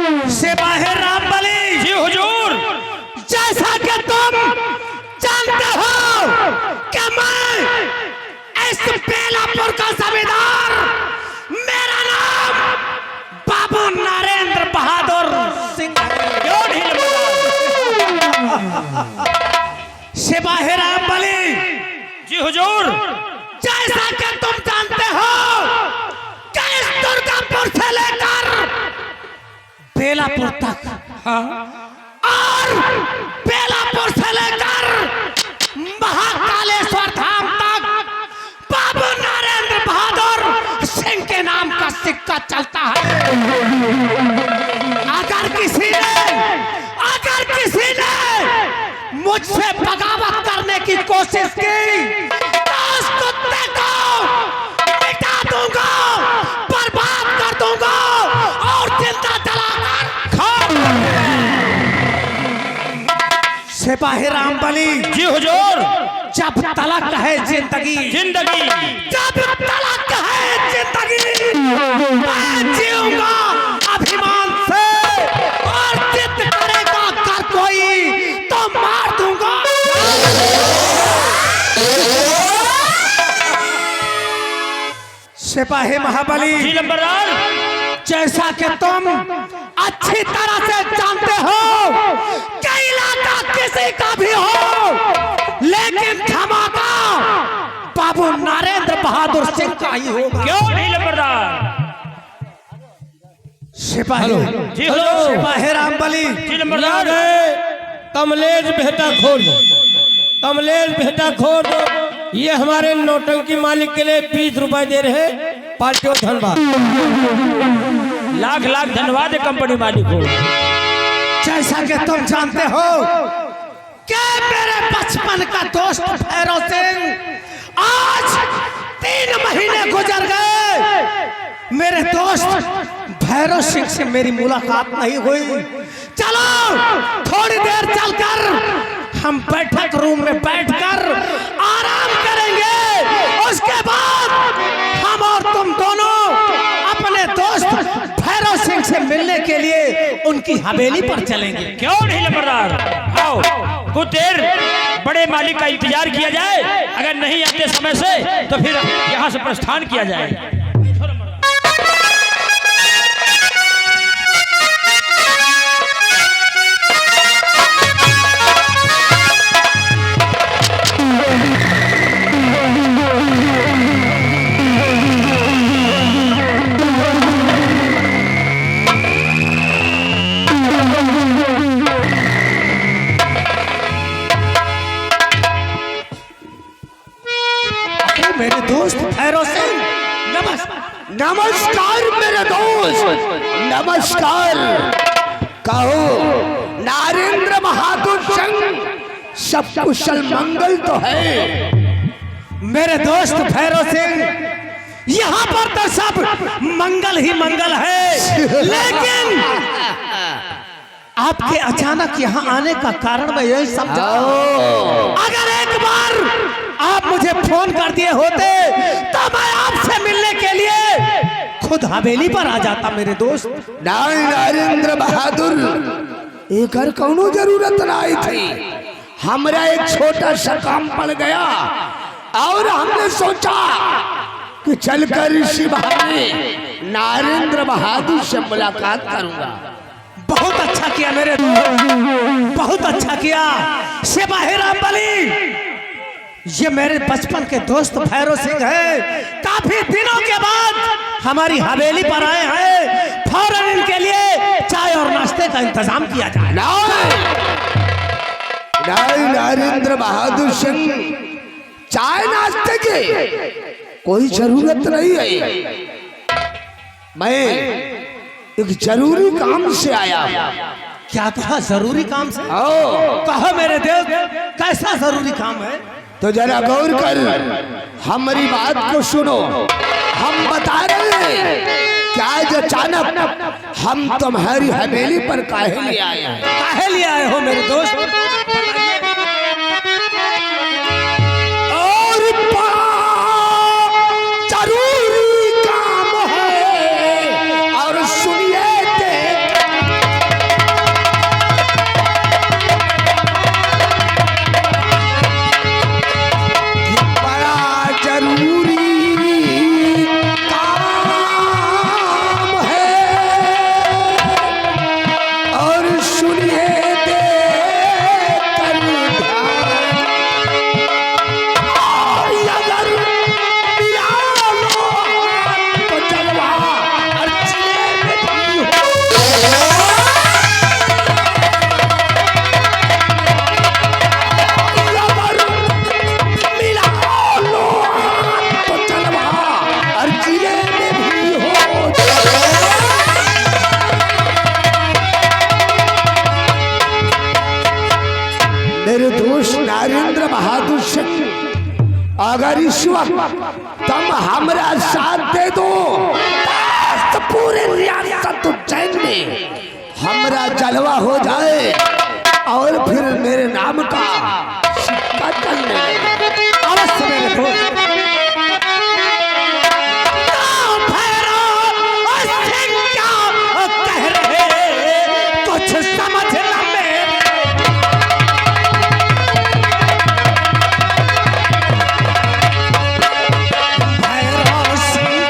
सिपाही रामबली। जी हुजूर। जैसा कि तुम जानते हो कि मैं इस बेलापुर का जमींदार, मेरा नाम बाबू नरेंद्र बहादुर सिंह। क्यों ढील सिपाही रामबली। जी हुजूर। जैसा कि तुम जानते हो कि इस दुर्गापुर से लेकर बेलापुर तक, और बेलापुर से लेकर महाकालेश्वर धाम तक बाबू नरेंद्र बहादुर सिंह के नाम का सिक्का चलता है। अगर किसी ने मुझसे बगावत करने की कोशिश की तो उस कुत्ते को मिटा दूंगा, बर्बाद कर दूंगा और जिंदा जलाकर खा। सिपाही रामबली। जी हुजूर। जब तलक है जिंदगी, जब तलक है जिंदगी, मैं जीऊंगा अभिमान से, और जिद करेगा कर कोई तो मार दूंगा। सिपाही महाबली। जी लंबरदार। जैसा कि तुम अच्छी तरह से जानते हो कि इलाका किसी का भी हो, लेकिन धमाका बाबू नरेंद्र बहादुर सिंह का ही होगा। क्यों नहीं लंबरदार। सिपाही। जी हुजूर। सिपाही रामबली। जी लंबरदार। कमलेश बेटा खोल दो, कमलेश बेटा खोल दो। ये हमारे नौटंकी मालिक के लिए 20 रुपए दे रहे हैं। पार्टियों धन्यवाद। लाख लाख धन्यवाद है कंपनी मालिक को। जैसा कि तुम जानते हो कि मेरे बचपन का दोस्त भैरव सिंह आज 3 महीने गुजर गए। मेरे दोस्त भैरव सिंह से मेरी मुलाकात नहीं हुई। चलो थोड़ी देर चलकर हम बैठक रूम में बैठकर आराम करेंगे। उसके बाद हम और तुम दोनों अपने दोस्त भैरव सिंह से मिलने के लिए उनकी हवेली पर चलेंगे। क्यों नहीं लंबरदार। आओ कुछ देर बड़े मालिक का इंतजार किया जाए, अगर नहीं आते समय से तो फिर यहाँ से प्रस्थान किया जाए। मेरे दोस्त भैरव सिंह, नमस्कार मेरे दोस्त, नमस्कार। कहो नरेंद्र बहादुर सिंह सब कुशल मंगल तो है। मेरे दोस्त भैरव सिंह, यहाँ पर तो सब मंगल ही मंगल है, लेकिन आपके अचानक यहाँ आने का कारण मैं यही समझा। अगर एक बार आप मुझे फोन कर दिए होते तो मैं आपसे मिलने के लिए खुद हवेली पर आ जाता मेरे दोस्त। नरेंद्र बहादुर एक कौनो जरूरत नहीं थी। हमरा एक छोटा सा काम पड़ गया और हमने सोचा कि चलकर इसी बहाने नरेंद्र बहादुर से मुलाकात करूंगा। बहुत अच्छा किया मेरे दोस्त, बहुत अच्छा किया। सिपाही रामबली, ये मेरे बचपन के दोस्त भैरव सिंह है। काफी दिनों के बाद हमारी हवेली पर आए हैं। फौरन इनके लिए चाय और नाश्ते का इंतजाम किया जाए। नहीं नरेंद्र बहादुर सिंह, चाय नाश्ते की कोई जरूरत नहीं है। मैं एक जरूरी काम से आया। क्या कहा? जरूरी काम से? कहो मेरे देव, कैसा जरूरी काम है? तो जरा गौर कर हमारी बात को सुनो। हम बता रहे हैं क्या आज अचानक हम तुम्हारी हवेली पर काहे लिए आए हैं? काहे लिए आए हो मेरे दोस्त? और जरूरी काम है और सुनिए नरेंद्र बहादुर सिंह, अगर इस वक्त तुम हमारा साथ दे दो तो पूरे रियासत उज्जैन में हमारा जलवा हो जाए और फिर मेरे नाम का सिक्का चलने लगे। अवश्य मेरे दोस्त।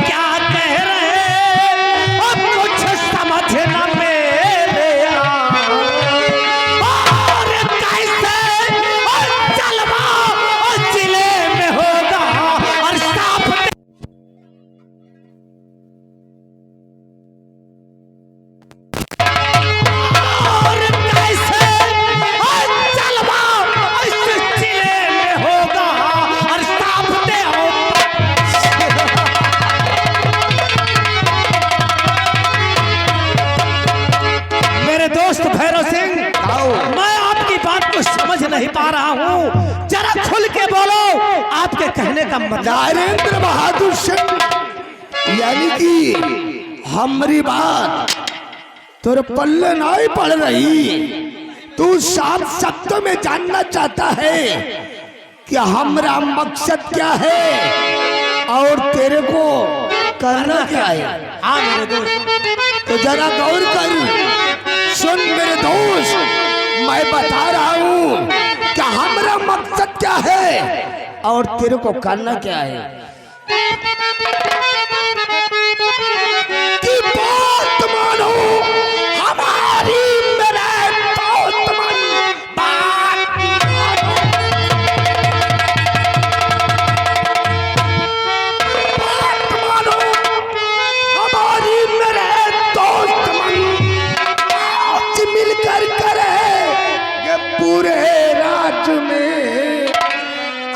क्या कह रहे कुछ समझ ना नहीं पा रहा हूँ, जरा खुल के बोलो आपके कहने का मतलब। नरेंद्र बहादुर सिंह, यानी कि हमारी बात तेरे पल्ले नहीं पड़ रही। तू साफ शब्दों में जानना चाहता है कि हमारा मकसद क्या है और तेरे को करना क्या है। हाँ मेरे दोस्त, तो जरा गौर कर सुन मेरे दोस्त, मैं बता रहा हूँ कि हमारा मकसद क्या है और तेरे को करना क्या है। कि बात मानो हमारी, मेरे दोस्त मन, बात मानो। बात मानो हमारी, मेरे दोस्त मन, आज मिलकर करे पूरे राज्य में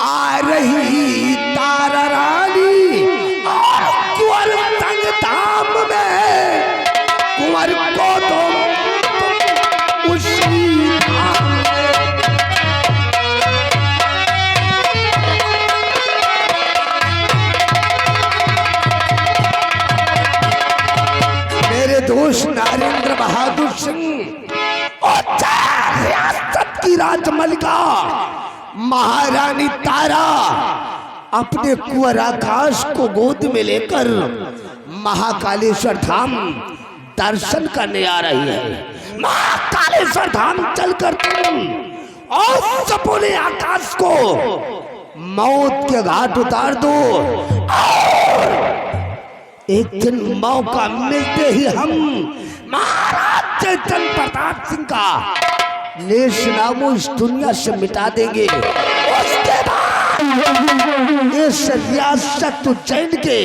आ रही तारा रानी और कुंवर संग धाम में कुंवर को तो उसी धाम में। मेरे दोस्त नरेंद्र बहादुर सिंह और रियासत की राजमलिका महारानी तारा अपने कुंवर आकाश को गोद में लेकर महाकालेश्वर धाम दर्शन करने आ रही है। महाकालेश्वर धाम चलकर तुम और सपोले आकाश को मौत के घाट उतार दो और एक दिन मौका मिलते ही हम महाराज चैतन्य प्रताप सिंह का नेश नामो इस दुनिया से मिटा देंगे। उसके बाद इस रियासत उज्जैन के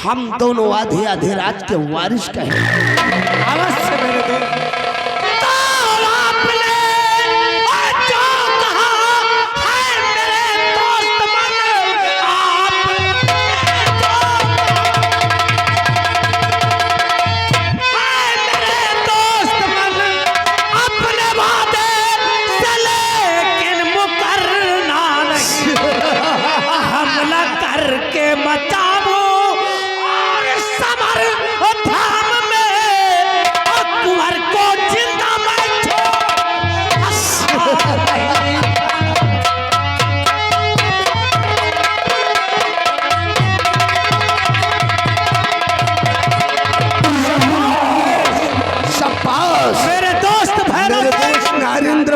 हम दोनों आधे आधे राज के वारिस कहेंगे। अवश्य मेरे दोस्त।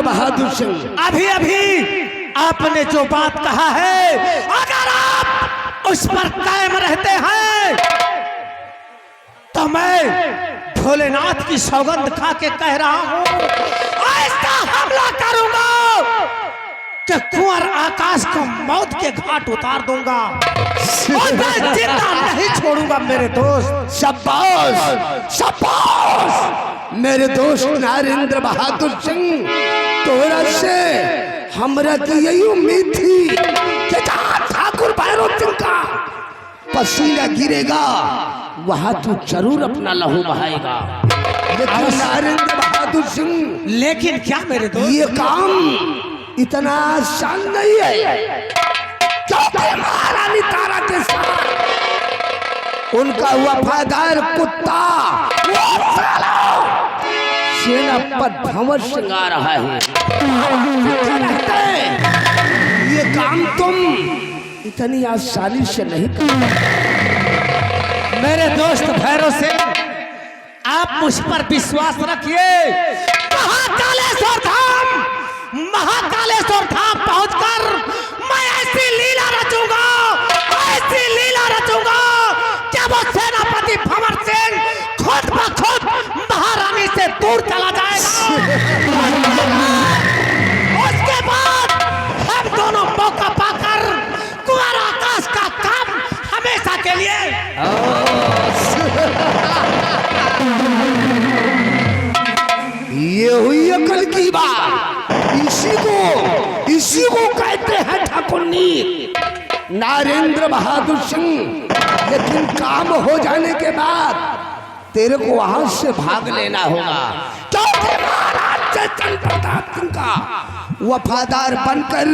बहादुर सिंह, अभी अभी आपने जो बात कहा है, अगर आप उस पर कायम रहते हैं तो मैं भोलेनाथ की सौगंध खा के कह रहा हूं, ऐसा हमला करूंगा कि कुंवर आकाश को मौत के घाट उतार दूंगा और मैं जिंदा नहीं छोड़ूंगा मेरे दोस्त। शाबाश शाबाश मेरे दोस्त नरेंद्र बहादुर सिंह, तोरा से हमरा की यही उम्मीद थी कि जहाँ ठाकुर भैरव सिंह का पसीना गिरेगा वहां तू जरूर अपना लहू बहाएगा। लेकिन नरेंद्र बहादुर सिंह, लेकिन क्या मेरे दोस्त, ये काम इतना आसान नहीं है, क्योंकि महारानी तारा के साथ उनका वफादार कुत्ता वो साला सेनापति भंवर सिंह आ रहा है। ये काम तुम इतनी आसानी से नहीं कर। मेरे दोस्त भैरव सिंह, आप मुझ पर विश्वास रखिए। महाकालेश्वर धाम पहुंचकर मैं ऐसी लीला रचूंगा कि वो सेनापति भंवर सिंह खुद ब खुद महारानी से दूर चला जाएगा। उसके बाद हम दोनों मौका पाकर कुंवर आकाश का काम हमेशा के लिए। ये हुई अकल की बात। इसी को कहते हैं ठाकुरनी नरेंद्र बहादुर सिंह। लेकिन काम हो जाने के बाद तेरे को वहां से भाग लेना होगा, क्योंकि महाराज चंद्र प्रताप सिंह का वफादार बनकर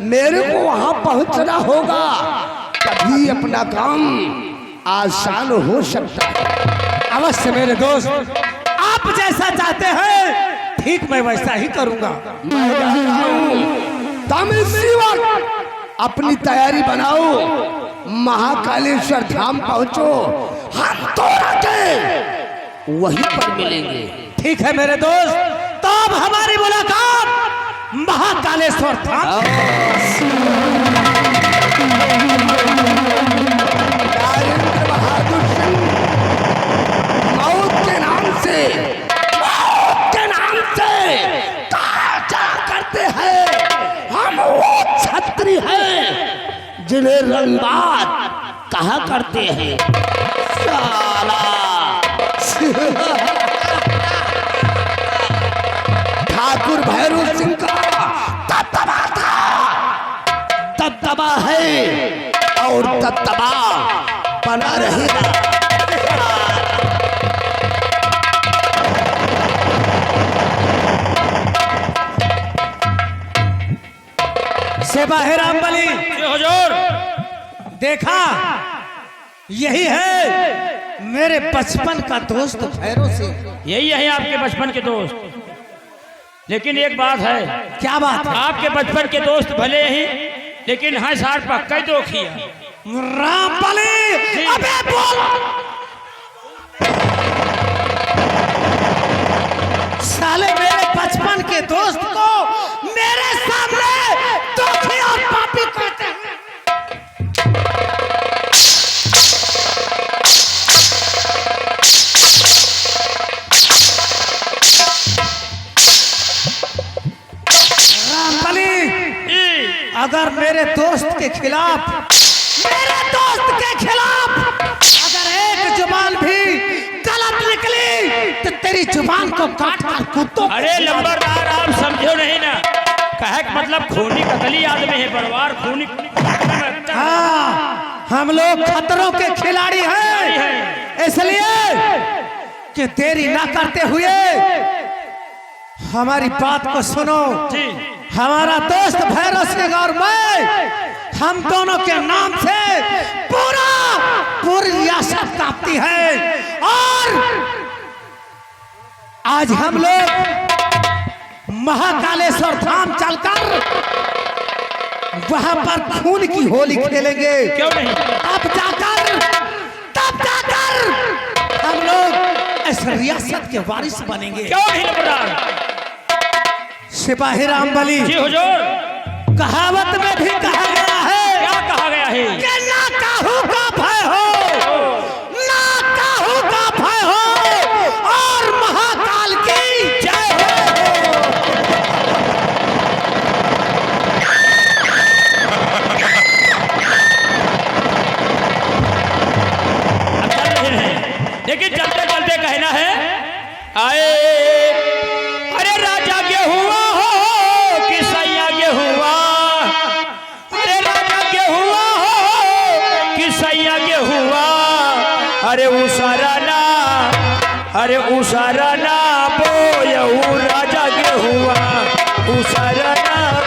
मेरे को वहां पहुंचना होगा, तभी अपना काम आसान हो सकता है। अवश्य मेरे दोस्त, आप जैसा चाहते हैं ठीक मैं वैसा ही करूंगा। मैं जाता हूं, तुम इसी वक्त अपनी तैयारी बनाओ, महाकालेश्वर धाम पहुंचो, हम तो रखे वहीं पर मिलेंगे। ठीक है मेरे दोस्त, तो अब हमारी मुलाकात महाकालेश्वर धाम। नरेंद्र बहादुर सिंह मौत के नाम से क्या करते हैं? हम वो छत्री हैं जिन्हें रंगबाज कहा करते हैं। साला ठाकुर भैरव सिंह का दबदबा था, दबदबा है और दबदबा बना रहेगा। सेवाहे राम बली, हुजूर, देखा यही है मेरे बचपन का दोस्त भैरव सिंह। यही है आपके बचपन के दोस्त। लेकिन एक बात है, क्या बात है? आपके बचपन के दोस्त भले ही, लेकिन हाँ सार पक्का तो किया। राम बली, अबे बोल। साले मेरे बचपन के दोस्त को मेरे सामने दुखी और पापी कहते हैं। राम बली, अगर मेरे दोस्त के खिलाफ अगर एक जुबान भी गलत निकली तो तेरी जुबान को काट कर कुत्तों। अरे लंबरदार, आप समझो नहीं ना, कहे मतलब खूनी कतली आदमी है, बरवार खूनी। हाँ, हम लोग खतरों के खिलाड़ी हैं, इसलिए कि देरी ना करते हुए हमारी बात को सुनो। हमारा दोस्त भैरव सिंह और मैं, हम दोनों के नाम से पूरी रियासत कांपती है। और आज हम लोग महाकालेश्वर धाम चलकर वहां पर खून की होली खेलेंगे। क्यों नहीं? तब जाकर हम लोग इस रियासत के वारिस बनेंगे। क्यों नहीं लंबरदार? सिपाही राम बली, जी हुजूर, कहावत में भी कहा गया है, क्या कहा गया है? कि ना काहू का भय हो, ना काहू का भय हो, और महाकाल की जय हो। अब चल रहे हैं, लेकिन चलते चलते कहना है, आए अरे राजा गेहुआ हो कि सैया गेहुआ, अरे राजा गेहुआ हो कि सैया गेहुआ, अरे उसाराना, अरे उसाराना बोयऊ राजा गेहुआ। उसरना